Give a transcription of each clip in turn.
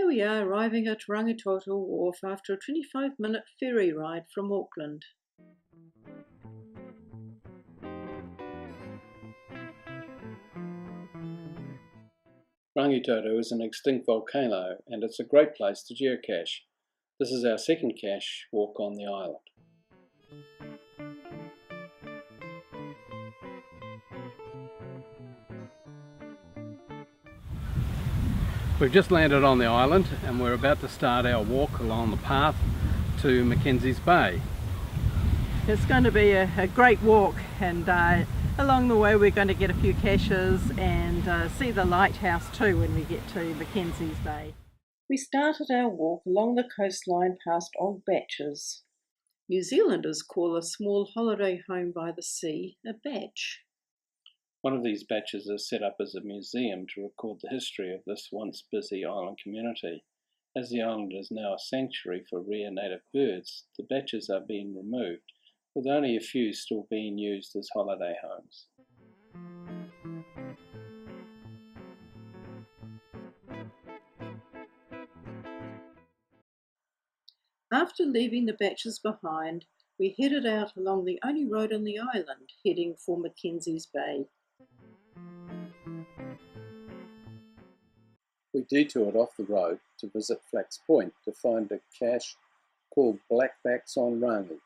we are arriving at Rangitoto Wharf after a 25-minute ferry ride from Auckland. Rangitoto is an extinct volcano and it's a great place to geocache. This is our second cache walk on the island. We've just landed on the island and we're about to start our walk along the path to Mackenzie's Bay. It's going to be a great walk, and along the way we're going to get a few caches and see the lighthouse too when we get to Mackenzie's Bay. We started our walk along the coastline past old batches. New Zealanders call a small holiday home by the sea a batch. One of these batches is set up as a museum to record the history of this once busy island community. As the island is now a sanctuary for rare native birds, the batches are being removed, with only a few still being used as holiday homes. After leaving the batches behind, we headed out along the only road on the island, heading for Mackenzie's Bay. We detoured off the road to visit Flax Point to find a cache called Blackbacks on Rangi,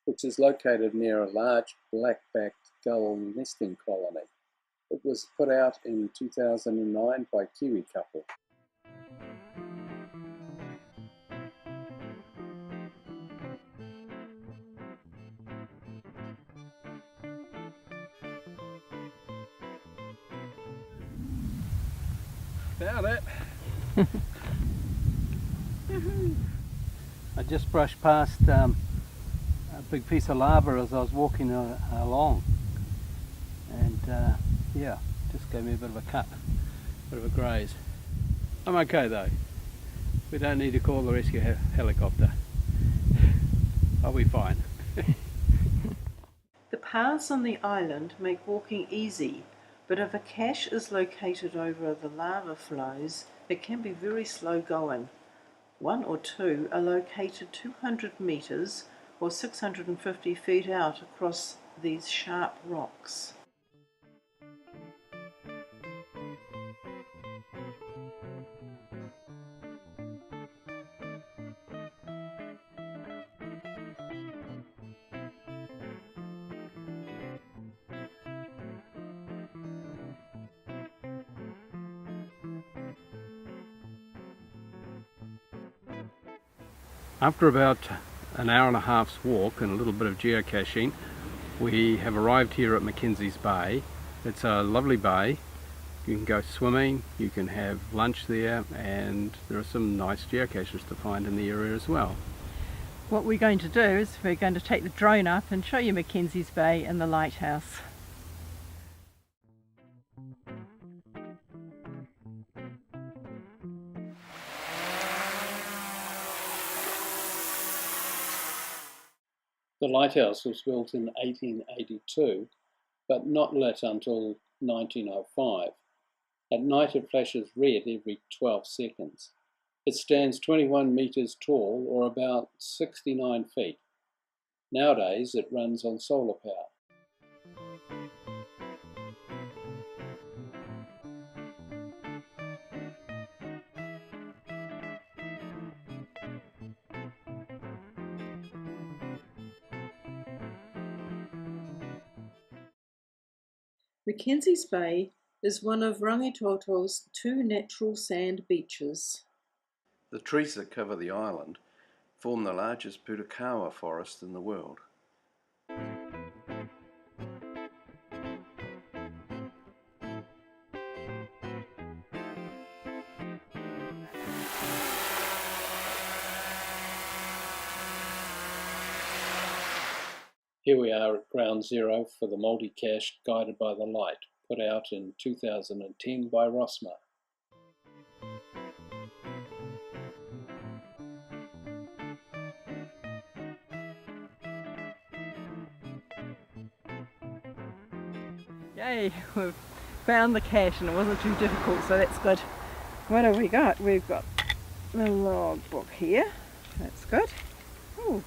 which is located near a large black-backed gull nesting colony. It was put out in 2009 by Kiwi couple. Found it! I just brushed past a big piece of lava as I was walking along, and yeah, just gave me a bit of a cut, a bit of a graze. I'm okay though. We don't need to call the rescue helicopter. I'll be fine. The paths on the island make walking easy, but if a cache is located over the lava flows, it can be very slow going. One or two are located 200 metres or 650 feet out across these sharp rocks. After about an hour and a half's walk and a little bit of geocaching, we have arrived here at Mackenzie's Bay. It's a lovely bay. You can go swimming, you can have lunch there, and there are some nice geocaches to find in the area as well. What we're going to do is we're going to take the drone up and show you Mackenzie's Bay and the lighthouse. The lighthouse was built in 1882, but not lit until 1905. At night it flashes red every 12 seconds. It stands 21 metres tall, or about 69 feet. Nowadays it runs on solar power. Mackenzie's Bay is one of Rangitoto's 2 natural sand beaches. The trees that cover the island form the largest Purakawa forest in the world. Here we are at ground zero for the multi-cache Guided by the Light, put out in 2010 by Rosma. Yay, we've found the cache and it wasn't too difficult, so that's good. What have we got? We've got the log book here. That's good. Oh,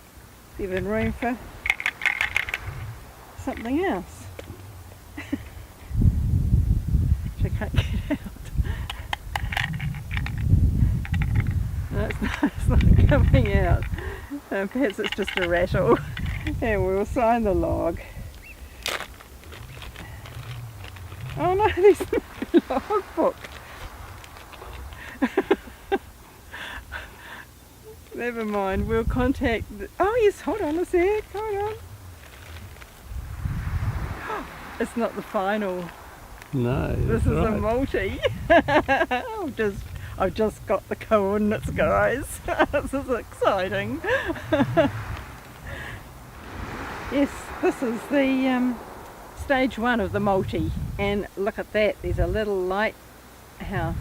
even room for something else. Which I can't get out. No, it's not coming out. Perhaps it's just a rattle. And we'll sign the log. Oh no, there's no log book. Never mind, we'll contact oh yes, hold on a sec, hold on. It's not the final. No, This is right. a multi. I've just got the coordinates, guys. This is exciting. Yes, this is the stage 1 of the multi, and look at that, there's a little lighthouse,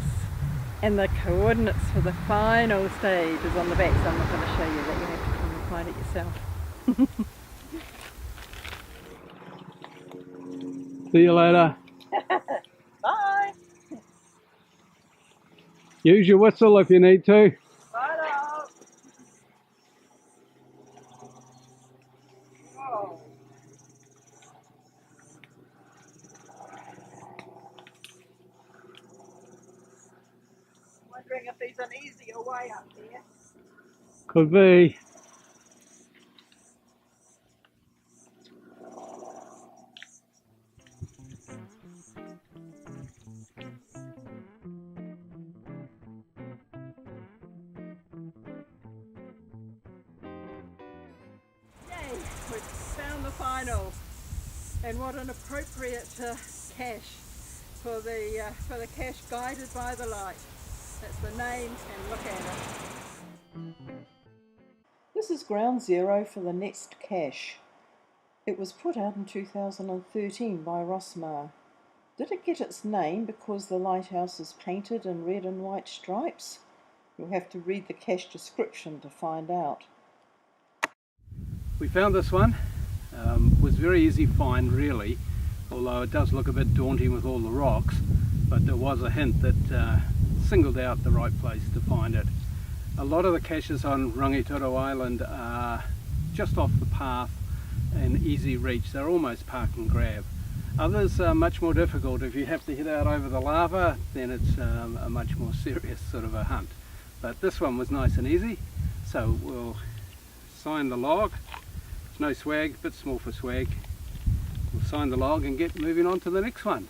and the coordinates for the final stage is on the back, so I'm not going to show you that, you have to come and find it yourself. See you later. Bye! Use your whistle if you need to. Bye up! Oh. Wondering if there's an easier way up there. Could be. Yay! We've found the final, and what an appropriate cache for the cache guided by the light. That's the name, and look at it. This is ground zero for the next cache. It was put out in 2013 by Rossmar. Did it get its name because the lighthouse is painted in red and white stripes? You'll have to read the cache description to find out. We found this one. Was very easy find really, although it does look a bit daunting with all the rocks, but there was a hint that singled out the right place to find it. A lot of the caches on Rangitoto Island are just off the path and easy reach. They're almost park and grab. Others are much more difficult. If you have to head out over the lava, then it's a much more serious sort of a hunt. But this one was nice and easy, so we'll sign the log. It's no swag, a bit small for swag. We'll sign the log and get moving on to the next one.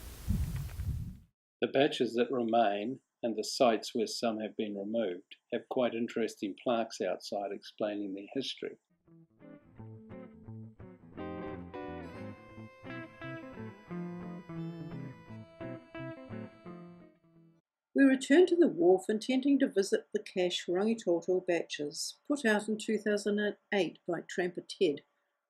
The batches that remain and the sites where some have been removed have quite interesting plaques outside explaining their history. We returned to the wharf intending to visit the cache Rangitoto batches, put out in 2008 by Tramper Ted,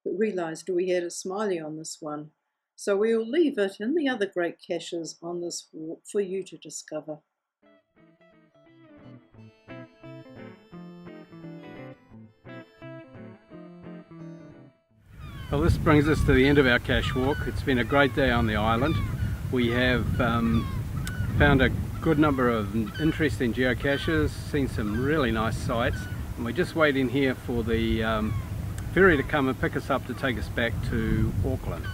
but realised we had a smiley on this one, so we'll leave it and the other great caches on this walk for you to discover. Well, this brings us to the end of our cache walk. It's been a great day on the island. We have found a good number of interesting geocaches, seen some really nice sites, and we're just waiting here for the ferry to come and pick us up to take us back to Auckland.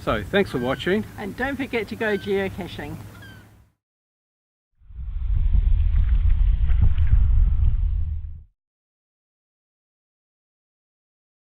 So thanks for watching. And don't forget to go geocaching.